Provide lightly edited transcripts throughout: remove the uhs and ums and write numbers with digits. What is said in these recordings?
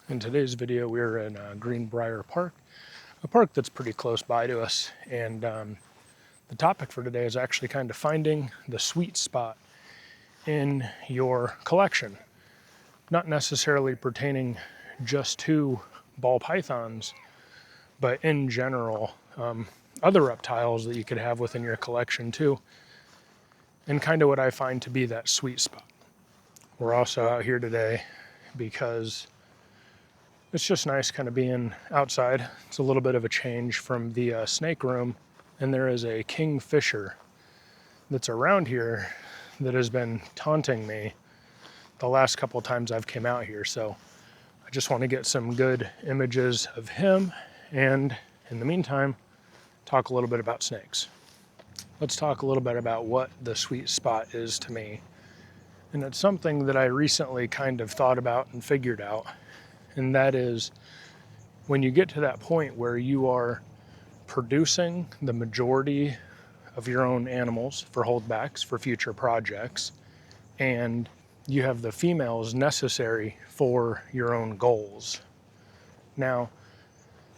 In today's video, we're in Greenbrier Park, a park that's pretty close by to us. And the topic for today is actually kind of finding the sweet spot in your collection. Not necessarily pertaining just to ball pythons, but in general, other reptiles that you could have within your collection too. And kind of what I find to be that sweet spot. We're also out here today because it's just nice kind of being outside. It's a little bit of a change from the snake room. And there is a kingfisher that's around here that has been taunting me the last couple of times I've came out here. So I just want to get some good images of him. And in the meantime, talk a little bit about snakes. Let's talk a little bit about what the sweet spot is to me. And it's something that I recently kind of thought about and figured out. And that is when you get to that point where you are producing the majority of your own animals for holdbacks for future projects, and you have the females necessary for your own goals. Now,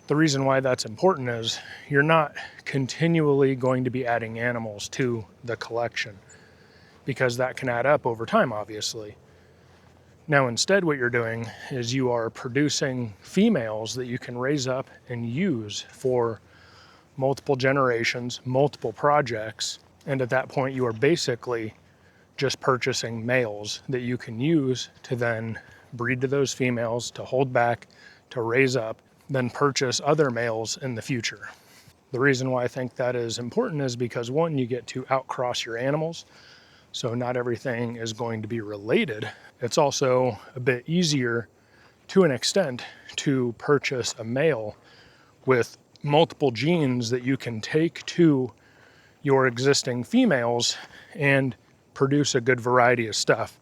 the reason why that's important is you're not continually going to be adding animals to the collection, because that can add up over time, obviously. Now, instead, what you're doing is you are producing females that you can raise up and use for multiple generations, multiple projects. And at that point, you are basically just purchasing males that you can use to then breed to those females, to hold back, to raise up, then purchase other males in the future. The reason why I think that is important is because, one, you get to outcross your animals. So not everything is going to be related. It's also a bit easier to an extent to purchase a male with multiple genes that you can take to your existing females and produce a good variety of stuff.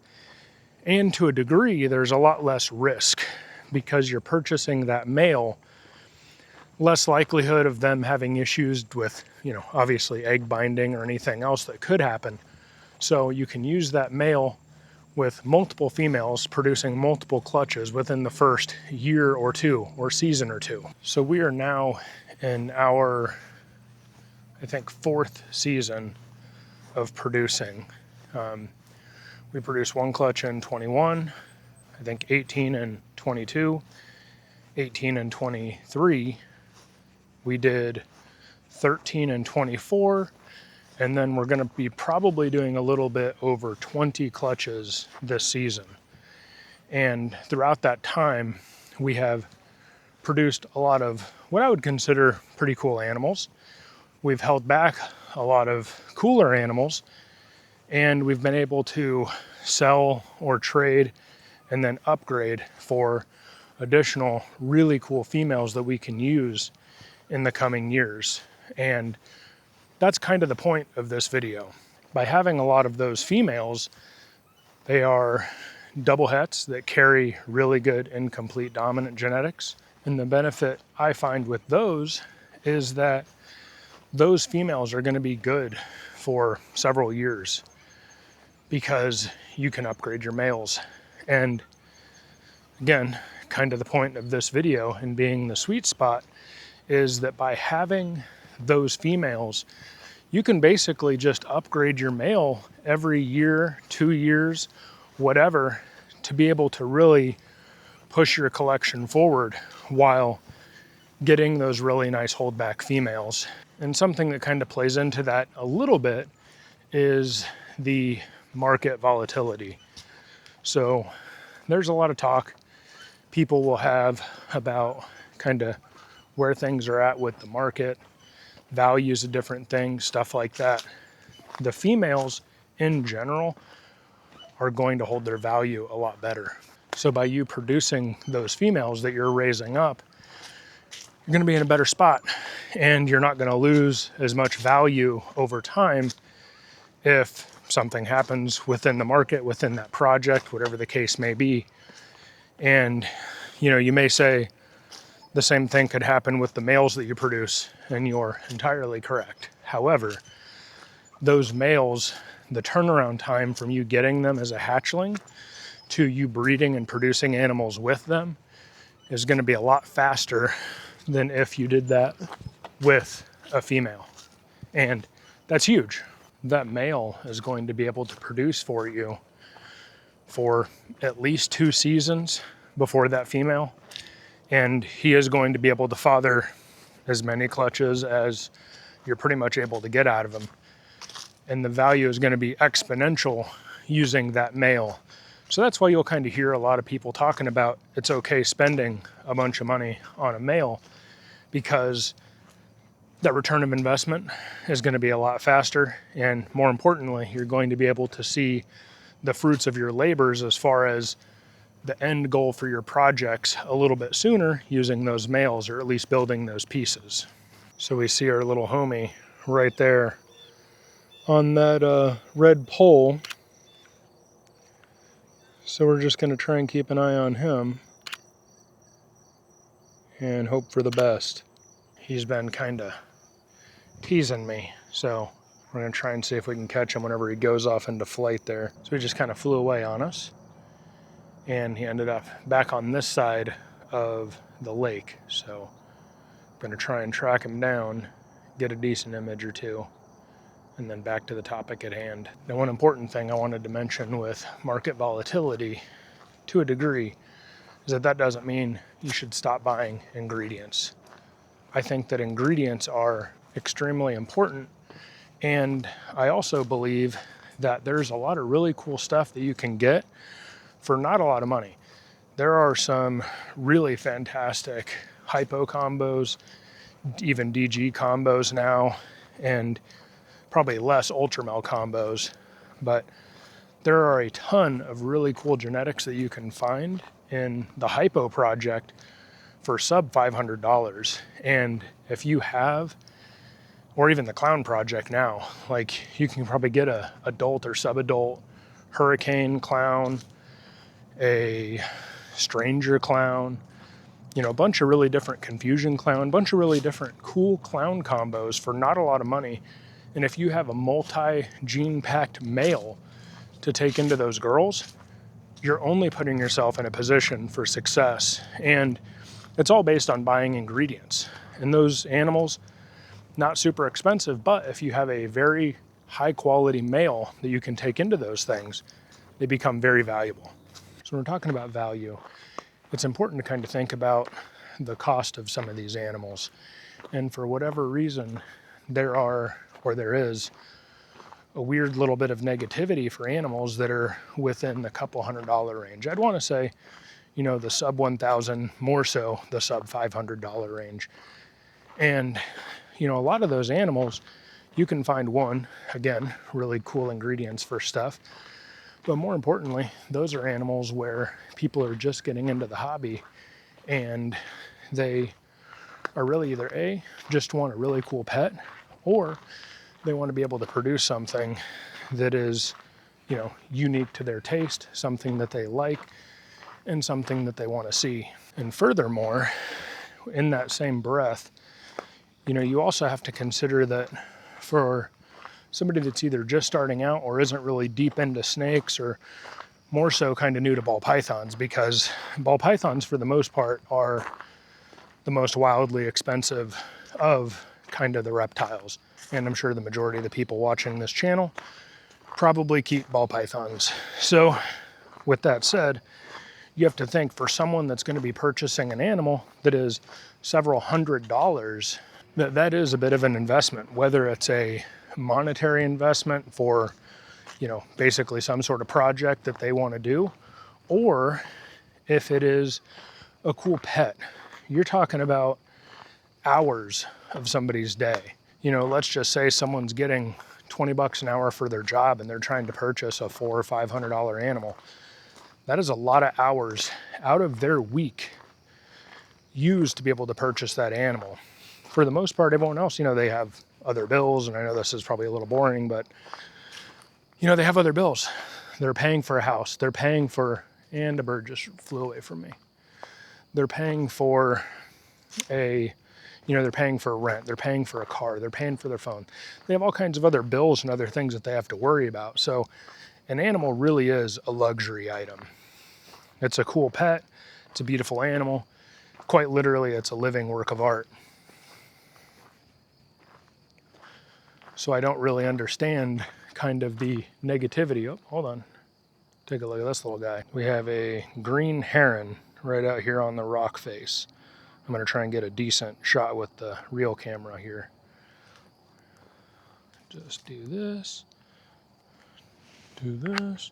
And to a degree, there's a lot less risk because you're purchasing that male, less likelihood of them having issues with, obviously egg binding or anything else that could happen. So you can use that male with multiple females producing multiple clutches within the first year or two or season or two. So we are now in our, I think, 4th season of producing. We produced 1 clutch in 21, I think 18 and 22, 18 and 23. We did 13 and 24. And then we're going to be probably doing a little bit over 20 clutches this season. And throughout that time, we have produced a lot of what I would consider pretty cool animals. We've held back a lot of cooler animals, and we've been able to sell or trade and then upgrade for additional really cool females that we can use in the coming years. And that's kind of the point of this video. By having a lot of those females, they are double hets that carry really good incomplete dominant genetics. And the benefit I find with those is that those females are going to be good for several years because you can upgrade your males. And again, kind of the point of this video and being the sweet spot is that by having those females, you can basically just upgrade your male every year, 2 years, whatever, to be able to really push your collection forward while getting those really nice holdback females. And something that kind of plays into that a little bit is the market volatility. So there's a lot of talk people will have about kind of where things are at with the market, values of different things, stuff like that. The females in general are going to hold their value a lot better. So by you producing those females that you're raising up, you're going to be in a better spot, and you're not going to lose as much value over time if something happens within the market, within that project, whatever the case may be. And you may say, the same thing could happen with the males that you produce, and you're entirely correct. However, those males, the turnaround time from you getting them as a hatchling to you breeding and producing animals with them is going to be a lot faster than if you did that with a female. And that's huge. That male is going to be able to produce for you for at least 2 seasons before that female. And he is going to be able to father as many clutches as you're pretty much able to get out of him. And the value is going to be exponential using that male. So that's why you'll kind of hear a lot of people talking about it's okay spending a bunch of money on a male, because that return of investment is going to be a lot faster. And more importantly, you're going to be able to see the fruits of your labors as far as the end goal for your projects a little bit sooner using those males, or at least building those pieces. So we see our little homie right there on that red pole. So we're just going to try and keep an eye on him and hope for the best. He's been kind of teasing me, so we're going to try and see if we can catch him whenever he goes off into flight there. So he just kind of flew away on us, and he ended up back on this side of the lake. So I'm going to try and track him down, get a decent image or two, and then back to the topic at hand. Now, one important thing I wanted to mention with market volatility, to a degree, is that that doesn't mean you should stop buying ingredients. I think that ingredients are extremely important, and I also believe that there's a lot of really cool stuff that you can get for not a lot of money. There are some really fantastic hypo combos, even DG combos now, and probably less Ultramel combos, but there are a ton of really cool genetics that you can find in the Hypo project for sub $500. And if you have, or even the Clown project now, like you can probably get a adult or sub-adult Hurricane Clown, a Stranger Clown, you know, a bunch of really different Confusion Clown, bunch of really different cool clown combos for not a lot of money. And if you have a multi-gene packed male to take into those girls, you're only putting yourself in a position for success. And it's all based on buying ingredients. And those animals, not super expensive, but if you have a very high quality male that you can take into those things, they become very valuable. So when we're talking about value, it's important to kind of think about the cost of some of these animals. And for whatever reason, there is a weird little bit of negativity for animals that are within the couple $100 range. I'd want to say, you know, the sub 1,000, more so the sub $500 range. And, you know, a lot of those animals, you can find again, really cool ingredients for stuff. But more importantly, those are animals where people are just getting into the hobby, and they are really either just want a really cool pet, or they want to be able to produce something that is, you know, unique to their taste, something that they like, and something that they want to see. And furthermore, in that same breath, you know, you also have to consider that for somebody that's either just starting out or isn't really deep into snakes, or more so kind of new to ball pythons, because ball pythons for the most part are the most wildly expensive of kind of the reptiles. And I'm sure the majority of the people watching this channel probably keep ball pythons. So with that said, you have to think, for someone that's going to be purchasing an animal that is several $100s, that is a bit of an investment, whether it's a monetary investment for, you know, basically some sort of project that they want to do, or if it is a cool pet. You're talking about hours of somebody's day. You know, let's just say someone's getting $20 an hour for their job and they're trying to purchase a $400 or $500 animal. That is a lot of hours out of their week used to be able to purchase that animal. For the most part, everyone else, you know, they have other bills, and I know this is probably a little boring, but, you know, they have other bills. They're paying for a house. They're paying for, and a bird just flew away from me. They're paying for they're paying for rent. They're paying for a car. They're paying for their phone. They have all kinds of other bills and other things that they have to worry about. So an animal really is a luxury item. It's a cool pet. It's a beautiful animal. quite literally, it's a living work of art. So I don't really understand kind of the negativity. Oh, hold on. Take a look at this little guy. We have a green heron right out here on the rock face. I'm going to try and get a decent shot with the real camera here. Just do this. Do this.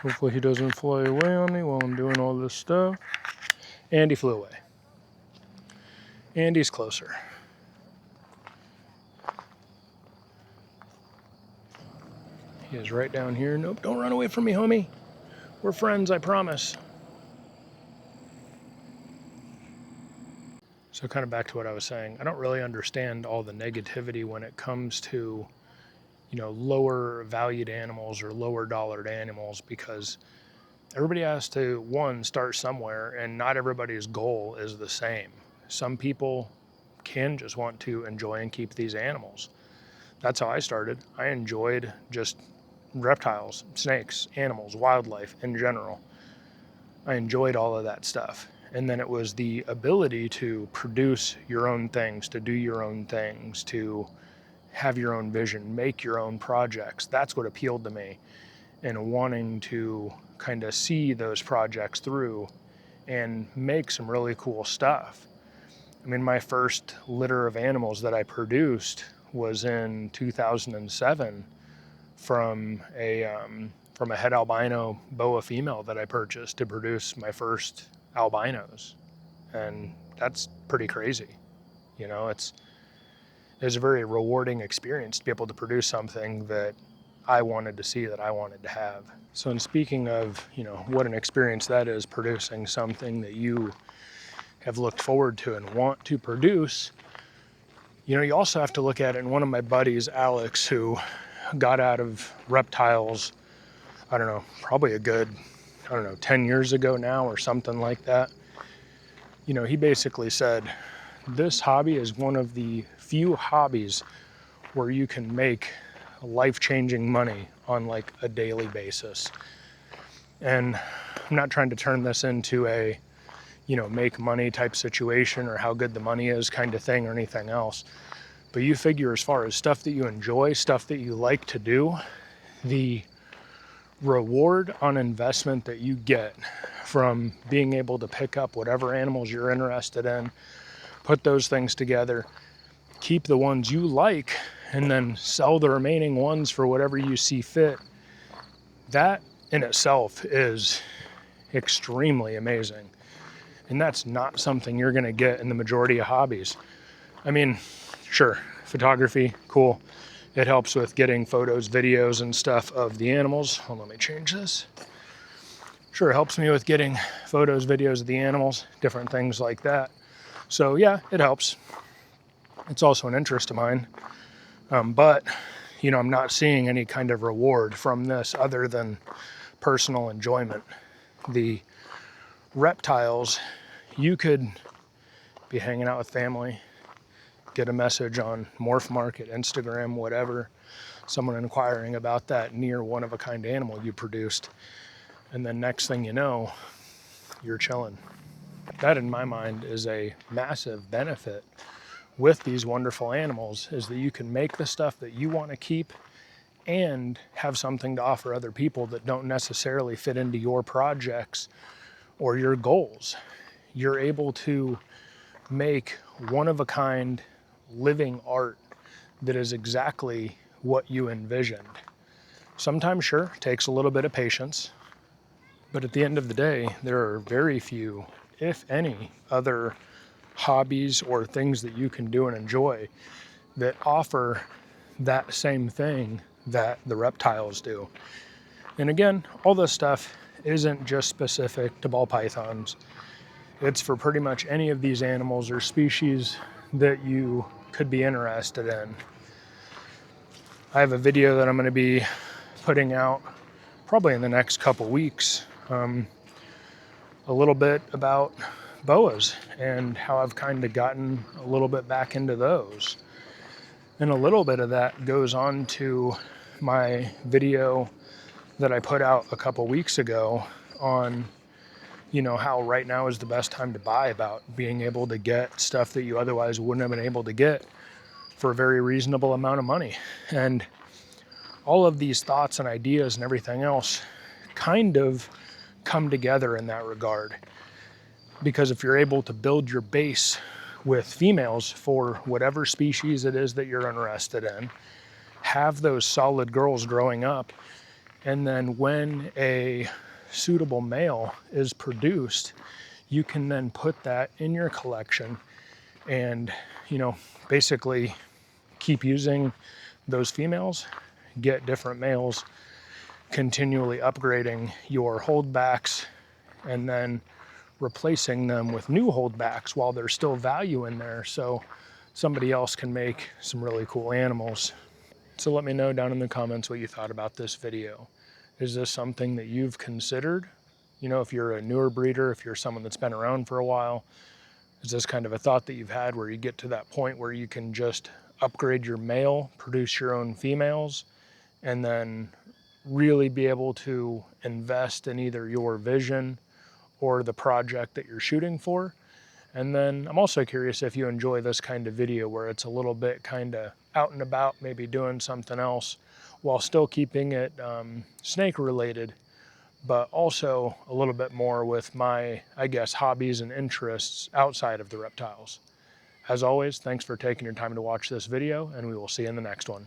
Hopefully he doesn't fly away on me while I'm doing all this stuff. And he flew away. And he's closer. He is right down here. Nope, don't run away from me, homie. We're friends, I promise. So kind of back to what I was saying. I don't really understand all the negativity when it comes to, you know, lower valued animals or lower dollared animals, because everybody has to, one, start somewhere, and not everybody's goal is the same. Some people can just want to enjoy and keep these animals. That's how I started. I enjoyed just reptiles, snakes, animals, wildlife in general. I enjoyed all of that stuff. And then it was the ability to produce your own things, to do your own things, to have your own vision, make your own projects. That's what appealed to me, and wanting to kind of see those projects through and make some really cool stuff. I mean, my first litter of animals that I produced was in 2007 from a head albino boa female that I purchased to produce my first albinos. And that's pretty crazy. You know, it's a very rewarding experience to be able to produce something that I wanted to see, that I wanted to have. So in speaking of, you know, what an experience that is, producing something that you have looked forward to and want to produce, you know, you also have to look at it. And one of my buddies, Alex, who got out of reptiles, I don't know, probably a good, 10 years ago now or something like that. You know, he basically said, this hobby is one of the few hobbies where you can make life-changing money on like a daily basis. And I'm not trying to turn this into a, you know, make money type situation or how good the money is kind of thing or anything else. But you figure, as far as stuff that you enjoy, stuff that you like to do, the reward on investment that you get from being able to pick up whatever animals you're interested in, put those things together, keep the ones you like, and then sell the remaining ones for whatever you see fit, that in itself is extremely amazing. And that's not something you're going to get in the majority of hobbies. I mean, sure, photography, cool. It helps with getting photos, videos, and stuff of the animals. Hold on, let me change this. Sure, it helps me with getting photos, videos of the animals, different things like that. So yeah, it helps. It's also an interest of mine. But, you know, I'm not seeing any kind of reward from this other than personal enjoyment. The reptiles, you could be hanging out with family, get a message on Morph Market, Instagram, whatever, someone inquiring about that near one-of-a-kind animal you produced. And then next thing you know, you're chilling. That, in my mind, is a massive benefit with these wonderful animals, is that you can make the stuff that you want to keep and have something to offer other people that don't necessarily fit into your projects or your goals. You're able to make one-of-a-kind living art that is exactly what you envisioned. Sometimes, sure, it takes a little bit of patience, but at the end of the day, there are very few, if any, other hobbies or things that you can do and enjoy that offer that same thing that the reptiles do. And again, all this stuff isn't just specific to ball pythons. It's for pretty much any of these animals or species that you could be interested in. I have a video that I'm going to be putting out probably in the next couple weeks, a little bit about boas and how I've kind of gotten a little bit back into those. And a little bit of that goes on to my video that I put out a couple weeks ago on, you know, how right now is the best time to buy, about being able to get stuff that you otherwise wouldn't have been able to get for a very reasonable amount of money. And all of these thoughts and ideas and everything else kind of come together in that regard. Because if you're able to build your base with females for whatever species it is that you're interested in, have those solid girls growing up, and then when a suitable male is produced, you can then put that in your collection and, you know, basically keep using those females, get different males, continually upgrading your holdbacks, and then replacing them with new holdbacks while there's still value in there, so somebody else can make some really cool animals. So let me know down in the comments what you thought about this video. Is this something that you've considered? You know, if you're a newer breeder, if you're someone that's been around for a while, is this kind of a thought that you've had where you get to that point where you can just upgrade your male, produce your own females, and then really be able to invest in either your vision or the project that you're shooting for? And then I'm also curious if you enjoy this kind of video where it's a little bit kind of out and about, maybe doing something else while still keeping it snake related, but also a little bit more with my, I guess, hobbies and interests outside of the reptiles. As always, thanks for taking your time to watch this video, and we will see you in the next one.